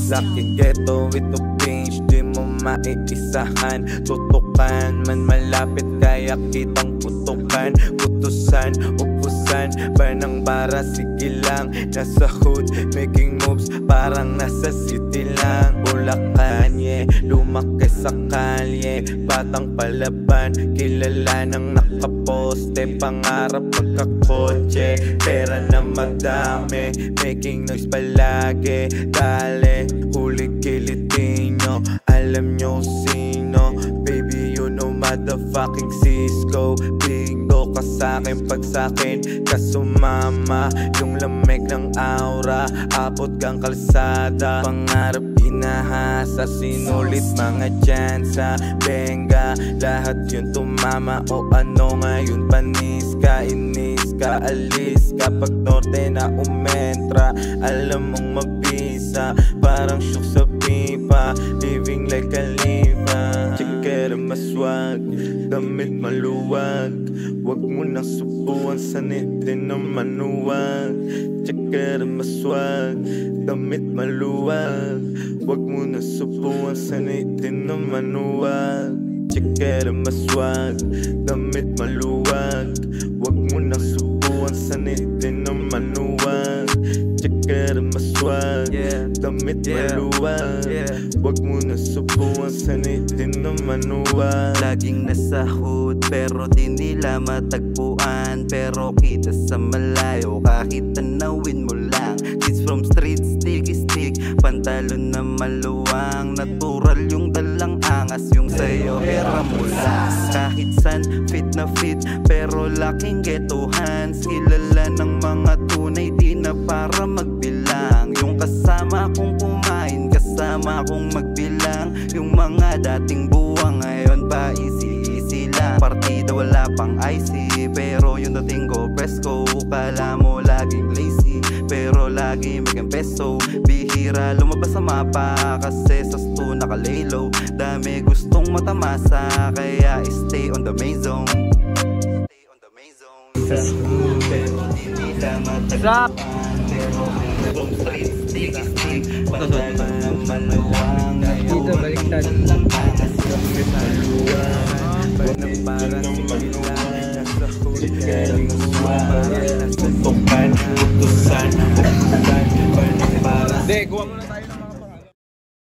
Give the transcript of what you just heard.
Laking ghetto, ito pinch, di mo maiisahan. Tutukan man malapit, kaya kitang putukan. Putusan, upusan, banang bara, sige lang. Nasa hood, making moves, parang nasa city lang. Bulacan, yeah, lumaki sa kalye. Batang palaban, kilala ng nakaposte. Pangarap magkakotse, pera na madami, making noise palagi. Dale, huli kilitin nyo, alam nyo sino. Baby, you know motherfucking Cisco. Bingo ka sa'kin pag sa'kin ka sumama. Yung lamig ng aura, abot kang kalsada. Pangarap inahasa, sinulit mga tsansa. Benga, lahat yun tumama. O ano ngayon, panis ka, inis ka, alis ka. Pag norte na umentra, alam mong mabisa. Parang syok sa pipa, living like a lipa. Tsikera maswag, damit maluwag. Wag mo nang subuan, sanit din na manuwag. Tsikera maswag, damit maluwag. Wag mo nang subuan, sanit din na manuwag. Tsikera maswag, damit maluwag. Wag mo nang subuan, sanit din na manuwag. Tsikera maswag, damit maluwag. Wag mo na subuan, sanit din na manuwag. Laging nasa hood, pero di nila matagpuan. Pero kita sa malayo, kahit tanawin mo lang. Kids from street, sticky stick, pantalon na maluwang. Natural yung dalang angas, yung sayo era mo lang. Kahit san, fit na fit, pero laking ghetto hands. Kilala ng mga tunay, di na para magbilang. Yung kasama kong kumain, kasama kong magbilang. Yung mga dating buwang, ngayon pa easy lang. Partida wala pang IC, pero yung dating ko presko. Kala mo laging lazy, pero lagi magang peso. Bihira lumabas sa mapa, kasi sa sto nakalaylow. Dami gustong matamasa, kaya stay on the main zone. Stay on the main zone. Sa school, pero di nila matagpuan. Pero kung street, stick, pantalan na maluwang. Dito, baliktad. Lang angas yung maluwang. Banang para simula, nasa huli galing sumama. Nasa tukan, utusan, upusan, banang para. Hindi, kuha muna tayo.